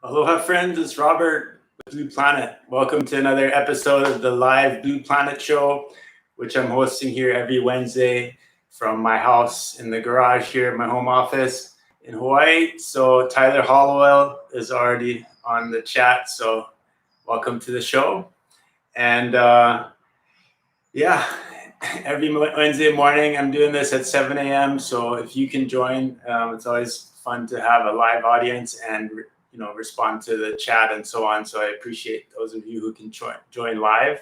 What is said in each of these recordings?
Aloha friends, it's Robert with Blue Planet. Welcome to another episode of the live Blue Planet show, which I'm hosting here every Wednesday from my house in the garage here at my home office in Hawaii. So Tyler Hollowell is already on the chat, so welcome to the show. And every Wednesday morning I'm doing this at 7 a.m. So if you can join, it's always fun to have a live audience and respond to the chat and so on. So I appreciate those of you who can join live.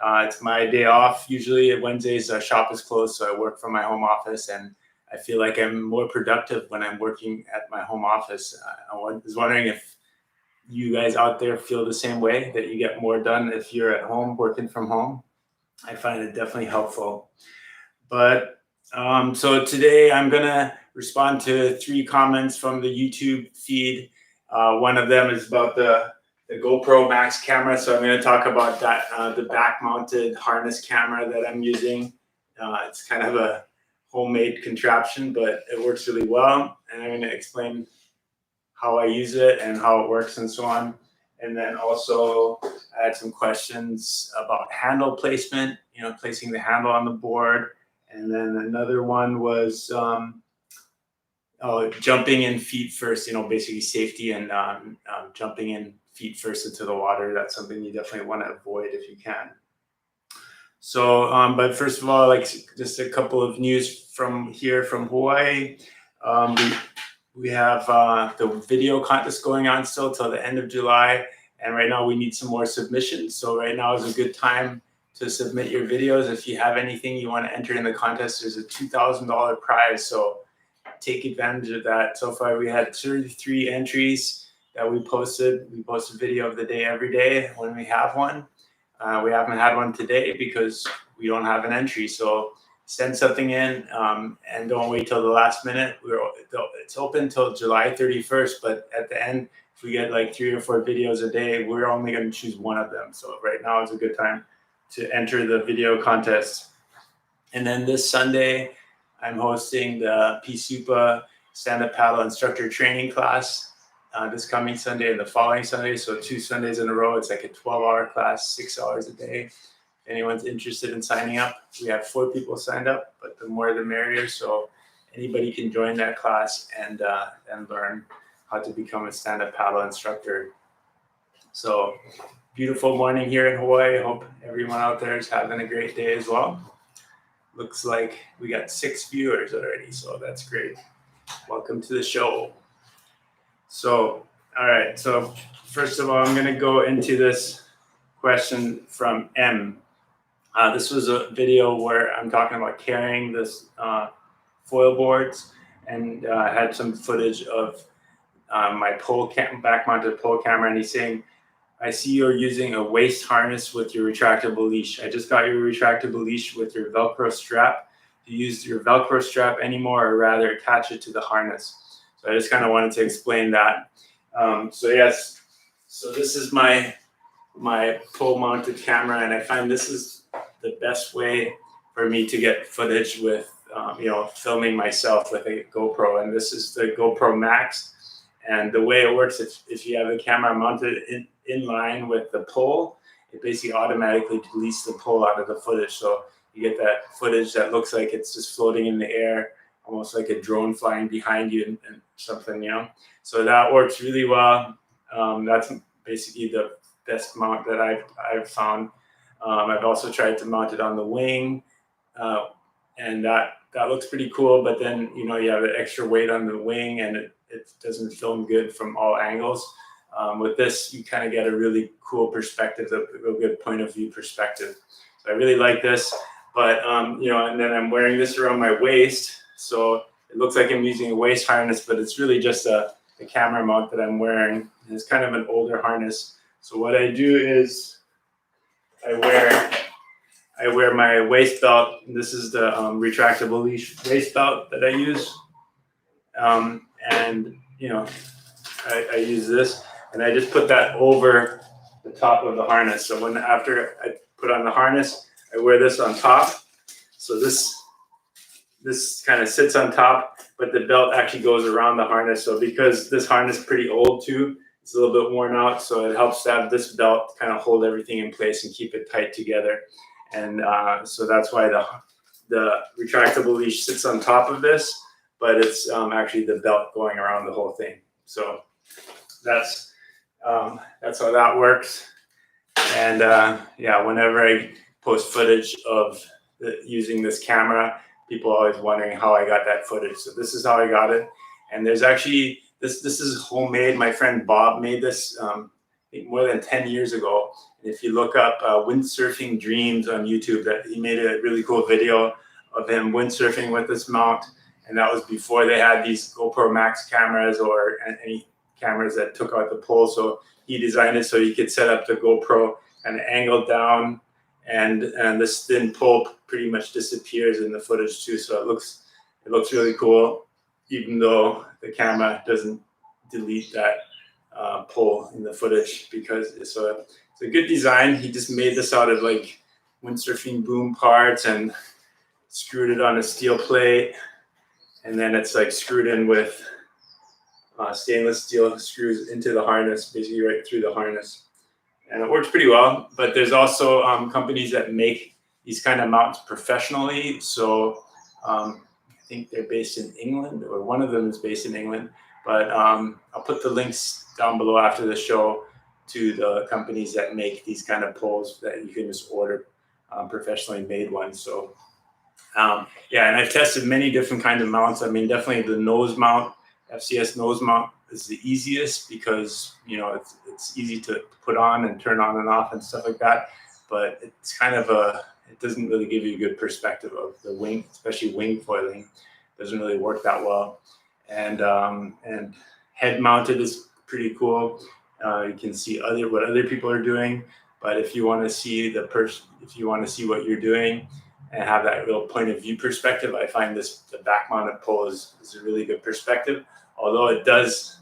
It's my day off. Usually at Wednesdays, our shop is closed, so I work from my home office, and I feel like I'm more productive when I'm working at my home office. I was wondering if you guys out there feel the same way, that you get more done if you're at home working from home. I find it definitely helpful. But so today I'm gonna respond to 3 comments from the YouTube feed. One of them is about the GoPro Max camera. So I'm going to talk about that, the back-mounted harness camera that I'm using. It's kind of a homemade contraption, but it works really well. And I'm going to explain how I use it and how it works and so on. And then also I had some questions about handle placement, placing the handle on the board. And then another one was jumping in feet first, basically safety and jumping in feet first into the water. That's something you definitely want to avoid if you can. So, but first of all, just a couple of news from Hawaii. We have the video contest going on still till the end of July. And right now we need some more submissions. So right now is a good time to submit your videos. If you have anything you want to enter in the contest, there's a $2,000 prize. So take advantage of that. So far we had 33 entries that we posted. We post a video of the day every day when we have one. We haven't had one today because we don't have an entry. So send something in and don't wait till the last minute. It's open till July 31st, but at the end, if we get like 3 or 4 videos a day, we're only going to choose one of them. So right now is a good time to enter the video contest. And then this Sunday, I'm hosting the Psupa stand-up paddle instructor training class this coming Sunday and the following Sunday. So 2 Sundays in a row. It's like a 12-hour class, 6 hours a day. If anyone's interested in signing up, we have 4 people signed up, but the more the merrier. So anybody can join that class and learn how to become a stand-up paddle instructor. So beautiful morning here in Hawaii. Hope everyone out there is having a great day as well. Looks like we got 6 viewers already, so that's great. Welcome to the show. So, all right. So first of all, I'm going to go into this question from M. This was a video where I'm talking about carrying this foil boards, and I had some footage of my back-mounted pole camera, and he's saying, I see you're using a waist harness with your retractable leash. I just got your retractable leash with your Velcro strap. Do you use your Velcro strap anymore, or rather attach it to the harness? So I just kind of wanted to explain that. So yes, so this is my pole-mounted camera, and I find this is the best way for me to get footage with, filming myself with a GoPro. And this is the GoPro Max. And the way it works, if you have the camera mounted in line with the pole, it basically automatically deletes the pole out of the footage. So you get that footage that looks like it's just floating in the air, almost like a drone flying behind you and something, So that works really well. That's basically the best mount that I've found. I've also tried to mount it on the wing, and that looks pretty cool. But then, you have the extra weight on the wing, and it doesn't film good from all angles. With this, you kind of get a really cool perspective, a real good point of view perspective. So I really like this, but and then I'm wearing this around my waist. So it looks like I'm using a waist harness, but it's really just a camera mount that I'm wearing. And it's kind of an older harness. So what I do is I wear my waist belt. This is the retractable leash waist belt that I use. I use this, and I just put that over the top of the harness. So after I put on the harness, I wear this on top. So this kind of sits on top, but the belt actually goes around the harness. So because this harness is pretty old too, it's a little bit worn out, so it helps to have this belt kind of hold everything in place and keep it tight together. And so that's why the retractable leash sits on top of this, but it's actually the belt going around the whole thing. So that's how that works. And yeah, whenever I post footage of using this camera, people are always wondering how I got that footage. So this is how I got it. And there's actually, this is homemade. My friend Bob made this I think more than 10 years ago. And if you look up windsurfing dreams on YouTube, that he made a really cool video of him windsurfing with this mount. And that was before they had these GoPro Max cameras or any cameras that took out the pole. So he designed it so you could set up the GoPro and angled down, and this thin pole pretty much disappears in the footage too. So it looks really cool, even though the camera doesn't delete that pole in the footage, because it's a good design. He just made this out of like windsurfing boom parts and screwed it on a steel plate, and then it's like screwed in with stainless steel screws into the harness, basically right through the harness. And it works pretty well. But there's also companies that make these kind of mounts professionally. So I think they're based in England, or one of them is based in England. But I'll put the links down below after the show to the companies that make these kind of poles that you can just order professionally made ones. So yeah, and I've tested many different kinds of mounts. I mean, definitely the nose mount, FCS nose mount, is the easiest because, you know, it's easy to put on and turn on and off and stuff like that. But it's kind of it doesn't really give you a good perspective of the wing, especially wing foiling. It doesn't really work that well. And head mounted is pretty cool. You can see what other people are doing. But if you want to see if you want to see what you're doing and have that real point of view perspective, I find the back mounted pole is a really good perspective. Although it does,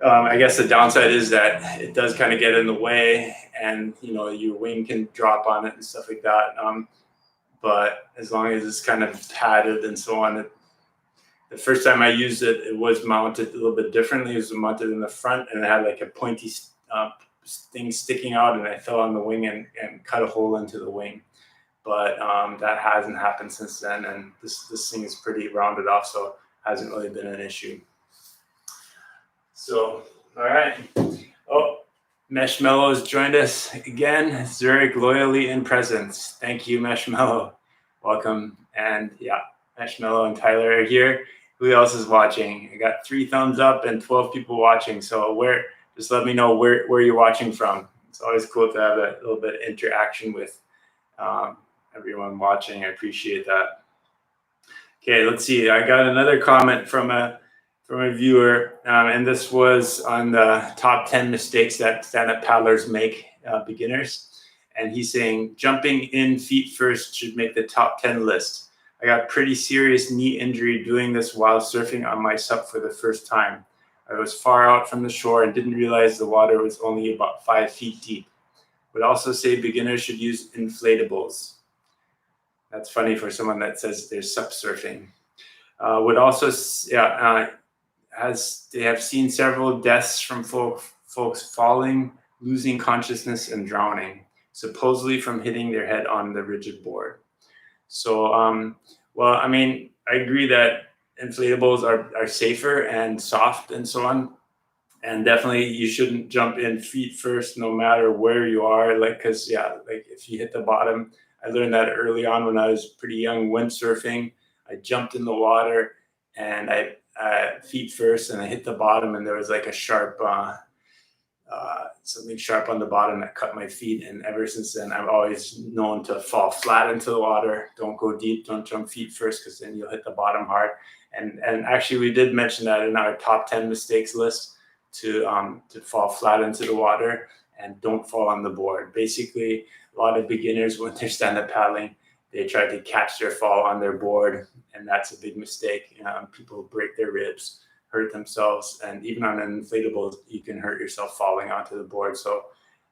I guess the downside is that it does kind of get in the way, and you know, your wing can drop on it and stuff like that. But as long as it's kind of padded and so on, the first time I used it, it was mounted a little bit differently. It was mounted in the front, and it had like a pointy thing sticking out, and I fell on the wing and cut a hole into the wing. But that hasn't happened since then, and this thing is pretty rounded off, so hasn't really been an issue. So, all right. Oh, Meshmello has joined us again. Zurich loyally in presence. Thank you, Meshmello. Welcome. And yeah, Meshmello and Tyler are here. Who else is watching? I got 3 thumbs up and 12 people watching. So just let me know where you're watching from. It's always cool to have a little bit of interaction with everyone watching. I appreciate that. Okay, let's see. I got another comment from a viewer, and this was on the top 10 mistakes that stand-up paddlers make, beginners. And he's saying jumping in feet first should make the top 10 list. I got pretty serious knee injury doing this while surfing on my SUP for the first time. I was far out from the shore and didn't realize the water was only about 5 feet deep. Would also say beginners should use inflatables. That's funny for someone that says they're SUP surfing. Would also, as they have seen several deaths from folks falling, losing consciousness, and drowning, supposedly from hitting their head on the rigid board. So, well, I mean, I agree that inflatables are safer and soft and so on. And definitely you shouldn't jump in feet first, no matter where you are. Cause yeah, like if you hit the bottom, I learned that early on when I was pretty young windsurfing. I jumped in the water and I feet first, and I hit the bottom, and there was like a sharp, something sharp on the bottom that cut my feet. And ever since then, I've always known to fall flat into the water. Don't go deep. Don't jump feet first, because then you'll hit the bottom hard. And actually, we did mention that in our top 10 mistakes list, to fall flat into the water and don't fall on the board. Basically, a lot of beginners, when they're stand-up paddling, they try to catch their fall on their board, and that's a big mistake. People break their ribs, hurt themselves, and even on an inflatable, you can hurt yourself falling onto the board. So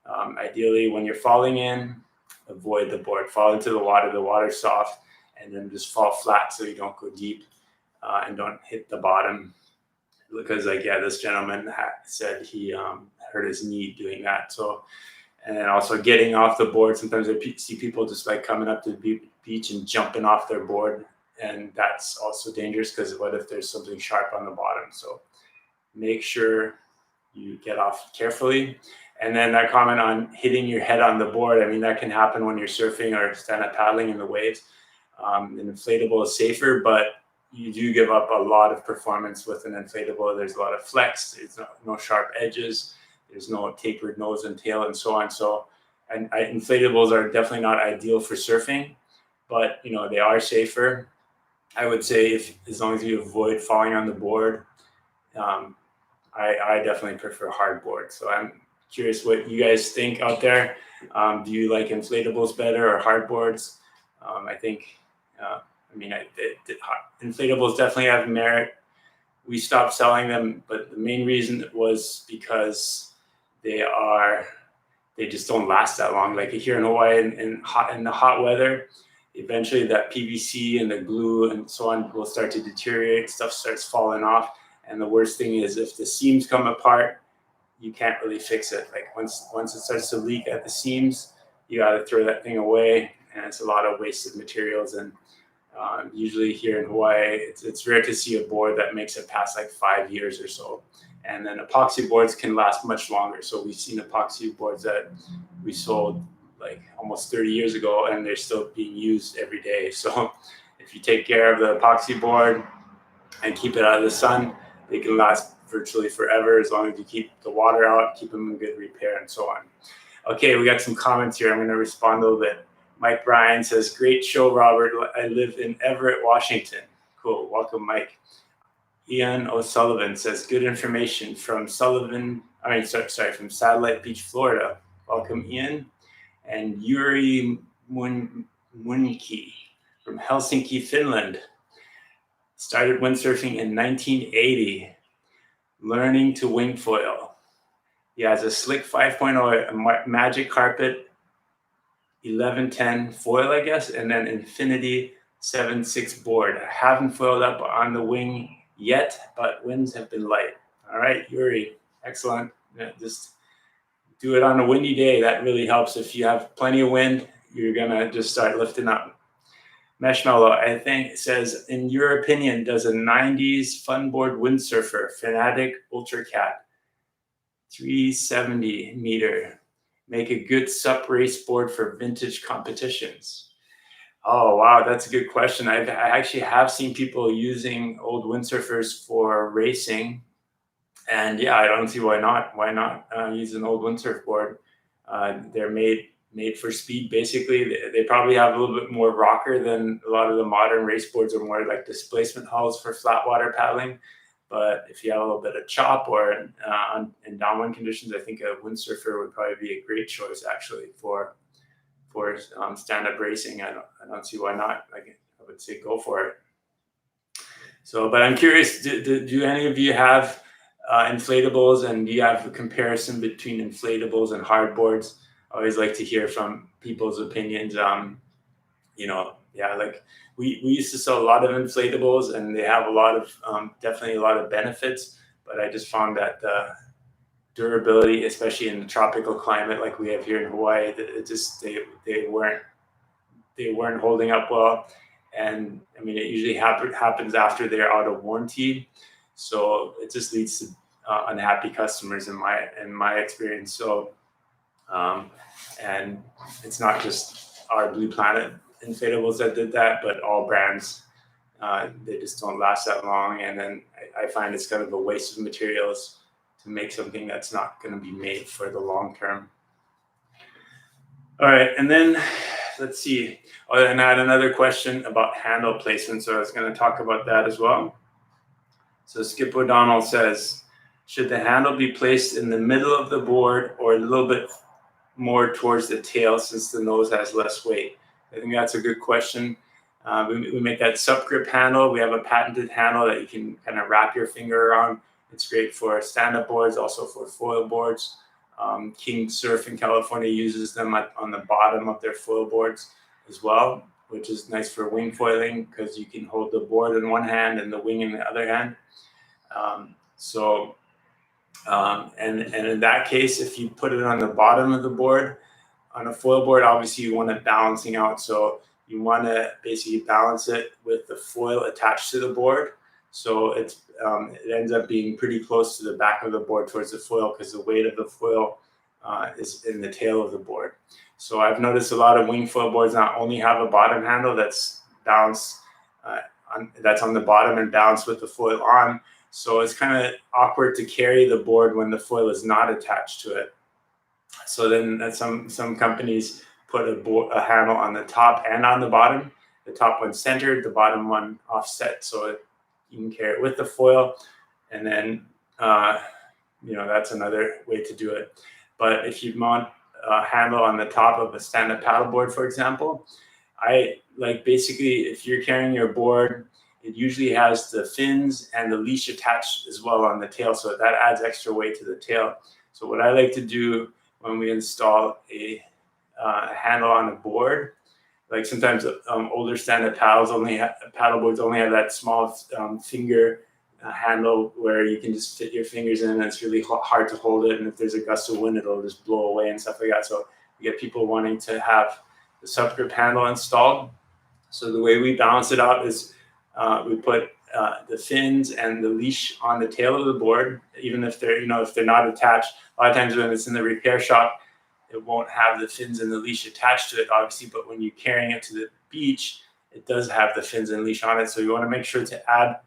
ideally, when you're falling in, avoid the board. Fall into the water's soft, and then just fall flat so you don't go deep and don't hit the bottom. because like, yeah, this gentleman said he hurt his knee doing that. So, and also getting off the board. Sometimes I see people just like coming up to the beach and jumping off their board, and that's also dangerous because what if there's something sharp on the bottom? So make sure you get off carefully. And then that comment on hitting your head on the board, I mean, that can happen when you're surfing or stand-up paddling in the waves. An inflatable is safer, but you do give up a lot of performance with an inflatable. There's a lot of flex, there's no sharp edges, there's no tapered nose and tail and so on. So and inflatables are definitely not ideal for surfing, but you know, they are safer. I would say if as long as you avoid falling on the board, I definitely prefer hard board. So I'm curious what you guys think out there. Do you like inflatables better or hard boards? I think, inflatables definitely have merit. We stopped selling them, but the main reason was because they just don't last that long. Like here in Hawaii, in the hot weather, eventually that PVC and the glue and so on will start to deteriorate. Stuff starts falling off. And the worst thing is if the seams come apart, you can't really fix it. Like once it starts to leak at the seams, you got to throw that thing away, and it's a lot of wasted materials. And usually here in Hawaii, it's rare to see a board that makes it past like 5 years or so. And then epoxy boards can last much longer. So we've seen epoxy boards that we sold like almost 30 years ago, and they're still being used every day. So if you take care of the epoxy board and keep it out of the sun, they can last virtually forever as long as you keep the water out, keep them in good repair, and so on. Okay, we got some comments here. I'm going to respond a little bit. Mike Bryan says, great show, Robert. I live in Everett, Washington. Cool. Welcome, Mike. Ian O'Sullivan says, good information from from Satellite Beach, Florida. Welcome, Ian. And Yuri Munki from Helsinki, Finland. Started windsurfing in 1980, learning to wing foil. He has a Slick 5.0, a Magic Carpet 1110 foil, I guess, and then Infinity 7.6 board. I haven't foiled up on the wing yet, but winds have been light. All right, Yuri, excellent. Yeah, just do it on a windy day. That really helps. If you have plenty of wind, you're gonna just start lifting up. Meshmello, I think, says, in your opinion, does a 90s funboard windsurfer, Fanatic Ultracat 370 meter, make a good sup race board for vintage competitions? Oh, wow, that's a good question. I actually have seen people using old windsurfers for racing. And yeah, I don't see why not. Why not use an old windsurf board? They're made for speed, basically. They probably have a little bit more rocker than a lot of the modern race boards are more like displacement hulls for flat water paddling. But if you have a little bit of chop or in downwind conditions, I think a windsurfer would probably be a great choice actually for stand-up racing. I don't see why not. I would say go for it. So, but I'm curious, do any of you have inflatables, and do you have a comparison between inflatables and hard boards? I always like to hear from people's opinions. Like we used to sell a lot of inflatables, and they have a lot of definitely a lot of benefits. But I just found that the durability, especially in the tropical climate like we have here in Hawaii, they weren't holding up well. And I mean, it usually happens after they're out of warranty, so it just leads to unhappy customers in my experience. So. And it's not just our Blue Planet inflatables that did that, but all brands, they just don't last that long. And then I find it's kind of a waste of materials to make something that's not going to be made for the long term. All right, and then let's see. Oh, and I had another question about handle placement, so I was going to talk about that as well. So Skip O'Donnell says, should the handle be placed in the middle of the board or a little bit more towards the tail since the nose has less weight? I think that's a good question. We make that sup grip handle. We have a patented handle that you can kind of wrap your finger around. It's great for stand-up boards, also for foil boards. King Surf in California uses them on the bottom of their foil boards as well, which is nice for wing foiling because you can hold the board in one hand and the wing in the other hand. So, and in that case, if you put it on the bottom of the board, on a foil board, obviously you want it balancing out. So you want to basically balance it with the foil attached to the board. So it ends up being pretty close to the back of the board towards the foil, because the weight of the foil is in the tail of the board. So I've noticed a lot of wing foil boards not only have a bottom handle that's balanced, that's on the bottom and balanced with the foil on. So it's kind of awkward to carry the board when the foil is not attached to it. So then some companies put a handle on the top and on the bottom. The top one centered, the bottom one offset, so you can carry it with the foil. And then that's another way to do it. But if you mount a handle on the top of a stand-up paddleboard, for example, basically if you're carrying your board, it usually has the fins and the leash attached as well on the tail, so that adds extra weight to the tail. So what I like to do when we install a handle on a board, like sometimes older stand-up paddleboards only have that small finger handle where you can just fit your fingers in, and it's really hard to hold it, and if there's a gust of wind, it'll just blow away and stuff like that. So you get people wanting to have the subgrip handle installed. So the way we balance it out is we put the fins and the leash on the tail of the board, even if they're not attached. A lot of times when it's in the repair shop, it won't have the fins and the leash attached to it, obviously, but when you're carrying it to the beach, it does have the fins and leash on it. So you want to make sure to add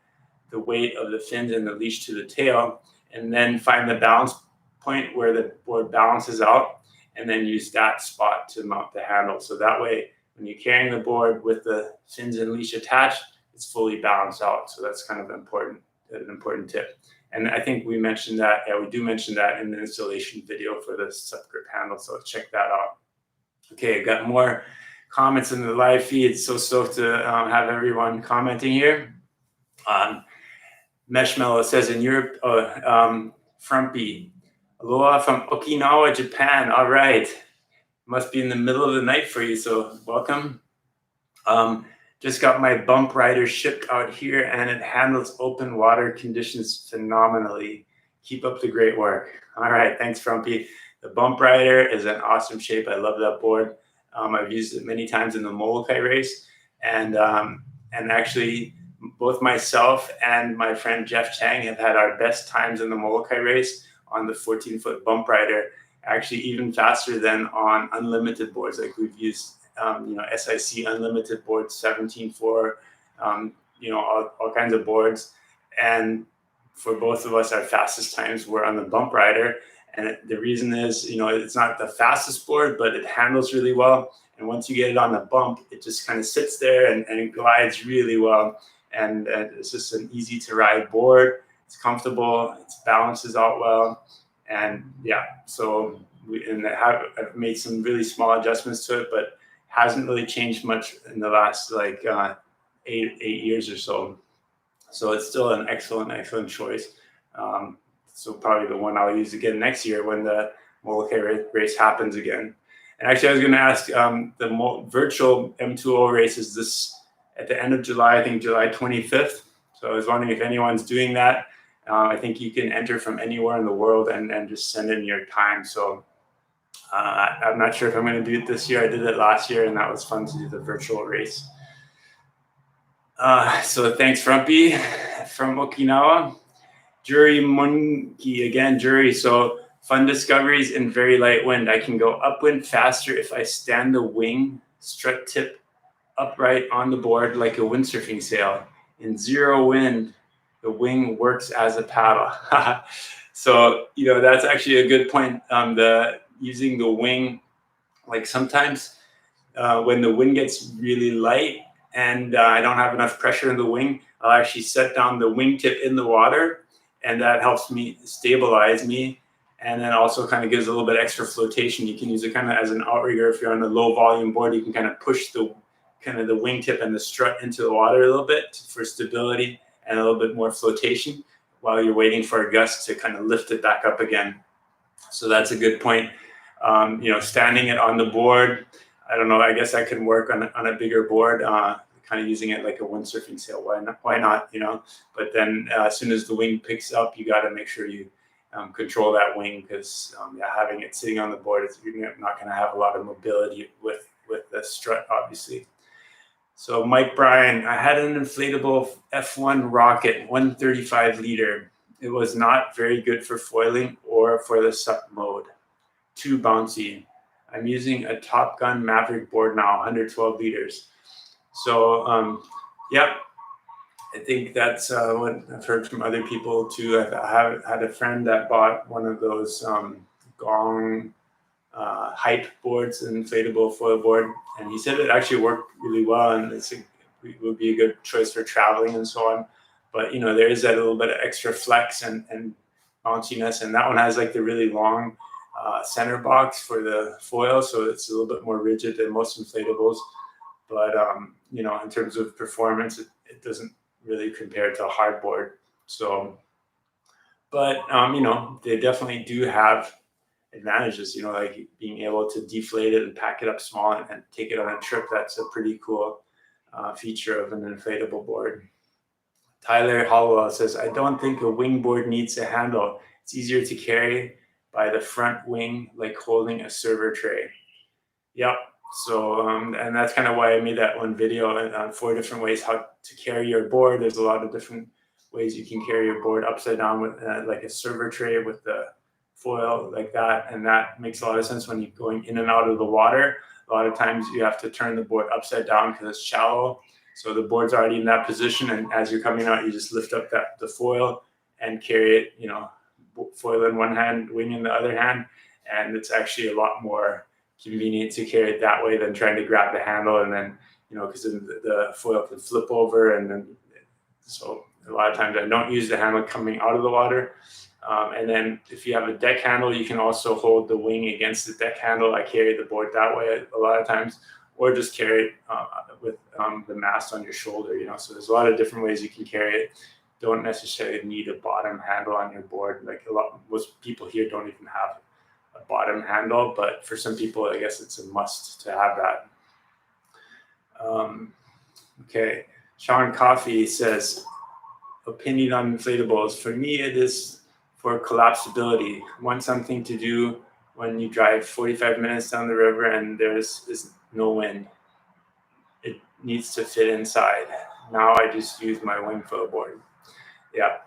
the weight of the fins and the leash to the tail, and then find the balance point where the board balances out, and then use that spot to mount the handle. So that way, when you're carrying the board with the fins and leash attached, it's fully balanced out. So that's kind of an important tip. And I think we mentioned that, we do mention that in the installation video for the subgrip handle. So check that out. Okay, I got more comments in the live feed. So stoked to have everyone commenting here. Meshmellow says in Europe, Frumpy, aloha from Okinawa, Japan. All right. Must be in the middle of the night for you, so welcome. Just got my bump rider shipped out here, and it handles open water conditions phenomenally. Keep up the great work. All right, thanks, Frumpy. The bump rider is an awesome shape. I love that board. I've used it many times in the Molokai race, and actually both myself and my friend Jeff Chang have had our best times in the Molokai race on the 14-foot bump rider, actually even faster than on unlimited boards. Like we've used SIC unlimited boards, 17.4, all kinds of boards. And for both of us, our fastest times were on the bump rider. And the reason is, it's not the fastest board, but it handles really well. And once you get it on the bump, it just kind of sits there and it glides really well. And it's just an easy to ride board. It's comfortable, it balances out well. And yeah, so I've made some really small adjustments to it, but hasn't really changed much in the last 8 years or so. So it's still an excellent choice. So probably the one I'll use again next year when the Molokai race happens again. And actually, I was going to ask, the virtual M2O race is this at the end of July, I think July 25th. So I was wondering if anyone's doing that. I think you can enter from anywhere in the world and just send in your time. So I'm not sure if I'm going to do it this year. I did it last year, and that was fun to do the virtual race. So thanks, Frumpy from Okinawa. Jury Monkey again, Jury. So fun discoveries in very light wind. I can go upwind faster if I stand the wing strut tip upright on the board like a windsurfing sail. In zero wind, the wing works as a paddle. So, that's actually a good point. Using the wing, like sometimes when the wind gets really light and I don't have enough pressure in the wing, I'll actually set down the wingtip in the water, and that helps me stabilize me, and then also kind of gives a little bit extra flotation. You can use it kind of as an outrigger. If you're on a low volume board, you can kind of push the wingtip and the strut into the water a little bit for stability and a little bit more flotation while you're waiting for a gust to kind of lift it back up again. So that's a good point. Standing it on the board, I don't know, I guess I can work on a bigger board, kind of using it like a windsurfing sail. Why not, you know? But then as soon as the wing picks up, you got to make sure you control that wing, because having it sitting on the board, you're not going to have a lot of mobility with the strut, obviously. So Mike Bryan, I had an inflatable F1 rocket, 135 liter. It was not very good for foiling or for the suck mode. Too bouncy. I'm using a Top Gun Maverick board now, 112 liters. So, yep, I think that's what I've heard from other people too. I had a friend that bought one of those Gong hype boards, an inflatable foil board, and he said it actually worked really well, and it would be a good choice for traveling and so on. But there is that little bit of extra flex and bounciness, and that one has like the really long center box for the foil, so it's a little bit more rigid than most inflatables. But in terms of performance, it doesn't really compare to a hard board. So, but they definitely do have advantages, like being able to deflate it and pack it up small and take it on a trip. That's a pretty cool feature of an inflatable board. Tyler Hollowell says, I don't think a wing board needs a handle. It's easier to carry by the front wing, like holding a server tray. Yep. So, and that's kind of why I made that one video on 4 different ways how to carry your board. There's a lot of different ways you can carry your board upside down with like a server tray with the foil like that. And that makes a lot of sense when you're going in and out of the water. A lot of times you have to turn the board upside down because it's shallow. So the board's already in that position. And as you're coming out, you just lift up the foil and carry it, foil in one hand, wing in the other hand. And it's actually a lot more convenient to carry it that way than trying to grab the handle, and then because the foil can flip over, and then so a lot of times I don't use the handle coming out of the water. And then if you have a deck handle, you can also hold the wing against the deck handle. I carry the board that way a lot of times, or just carry it with the mast on your shoulder. So there's a lot of different ways you can carry it. Don't necessarily need a bottom handle on your board. Like most people here don't even have a bottom handle, but for some people, I guess it's a must to have that. Okay, Sean Coffey says, opinion on inflatables. For me, it is for collapsibility. Want something to do when you drive 45 minutes down the river and is no wind. It needs to fit inside. Now I just use my wing foil board. Yeah.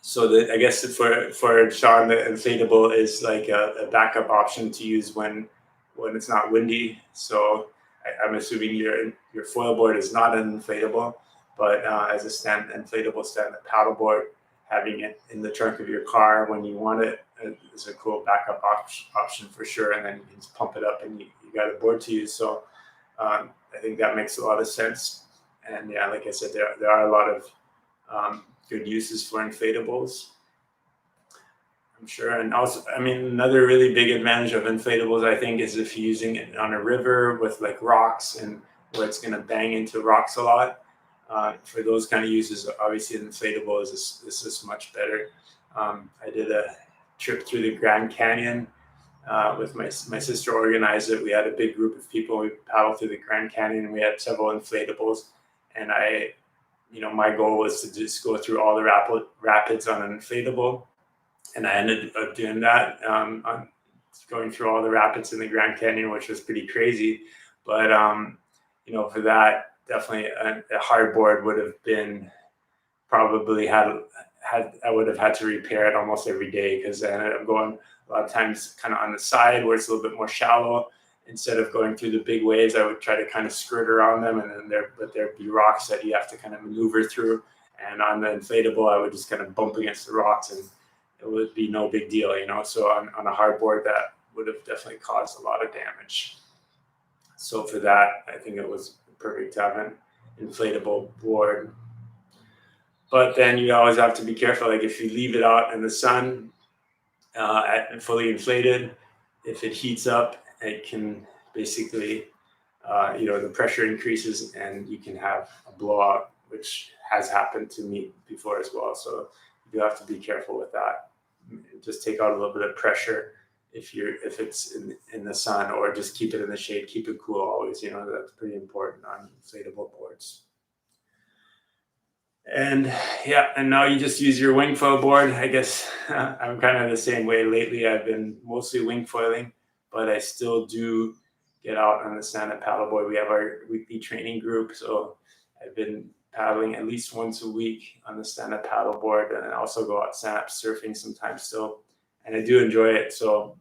So I guess for Sean, the inflatable is like a backup option to use when it's not windy. So I'm assuming your foil board is not an inflatable, but as a inflatable stand-up paddle board, having it in the trunk of your car when you want it is a cool backup option for sure. And then you can just pump it up and you got a board to use. So I think that makes a lot of sense. And yeah, like I said, there are a lot of good uses for inflatables, I'm sure. And also, another really big advantage of inflatables, I think, is if you're using it on a river with like rocks and where it's going to bang into rocks a lot. For those kind of uses, obviously an inflatable is just much better. I did a trip through the Grand Canyon with my sister organized it. We had a big group of people. We paddled through the Grand Canyon and we had several inflatables. And my goal was to just go through all the rapids on an inflatable. And I ended up doing that, on going through all the rapids in the Grand Canyon, which was pretty crazy. But, for that, definitely a hard board would have been probably I would have had to repair it almost every day, because I ended up going a lot of times kind of on the side where it's a little bit more shallow. Instead of going through the big waves, I would try to kind of skirt around them, and then there'd be rocks that you have to kind of maneuver through. And on the inflatable, I would just kind of bump against the rocks, and it would be no big deal, So on a hard board, that would have definitely caused a lot of damage. So for that, I think it was perfect to have an inflatable board. But then you always have to be careful. Like if you leave it out in the sun, fully inflated, if it heats up, it can basically, the pressure increases and you can have a blowout, which has happened to me before as well. So you have to be careful with that. Just take out a little bit of pressure if it's in the sun, or just keep it in the shade, keep it cool always. That's pretty important on inflatable boards. And yeah, and now you just use your wing foil board. I guess I'm kind of the same way lately. I've been mostly wing foiling, but I still do get out on the stand-up paddleboard. We have our weekly training group, so I've been paddling at least once a week on the stand-up paddleboard, and I also go out stand-up surfing sometimes still, and I do enjoy it. So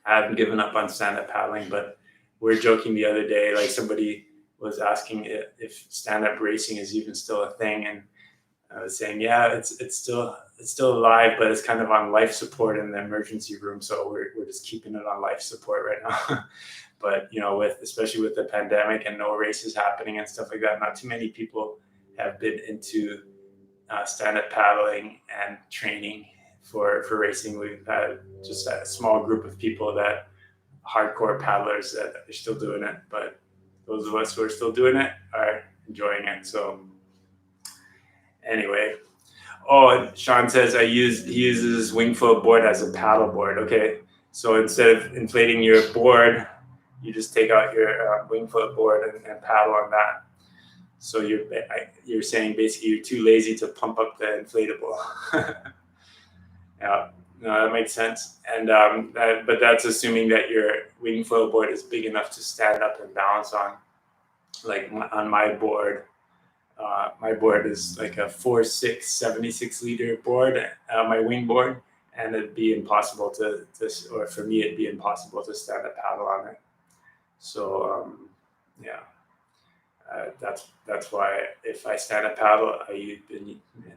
I haven't given up on stand-up paddling, but we were joking the other day, like somebody was asking if stand-up racing is even still a thing, and I was saying, yeah, it's still alive, but it's kind of on life support in the emergency room. So we're just keeping it on life support right now. But especially with the pandemic and no races happening and stuff like that, not too many people have been into stand-up paddling and training for racing. We've had just a small group of people that hardcore paddlers that are still doing it, but those of us who are still doing it are enjoying it. So anyway, and Sean says he uses wing foil board as a paddle board. Okay, so instead of inflating your board, you just take out your wing foil board and paddle on that. So you're saying basically you're too lazy to pump up the inflatable. Yeah, no, that makes sense. And but that's assuming that your wing foil board is big enough to stand up and balance on. Like on my board. My board is like a 4.6 76-liter board, my wing board, and it'd be impossible or for me, it'd be impossible to stand up paddle on it. So yeah, that's why if I stand up paddle, I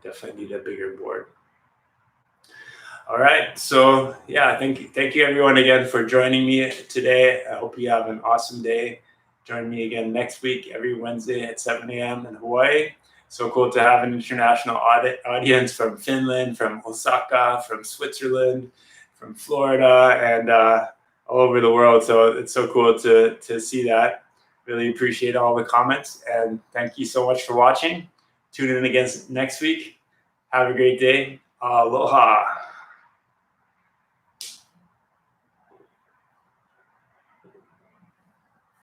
definitely need a bigger board. All right, so yeah, thank you everyone again for joining me today. I hope you have an awesome day. Join me again next week, every Wednesday at 7 a.m. in Hawaii. So cool to have an international audience from Finland, from Osaka, from Switzerland, from Florida, and all over the world. So it's so cool to see that. Really appreciate all the comments, and thank you so much for watching. Tune in again next week. Have a great day. Aloha.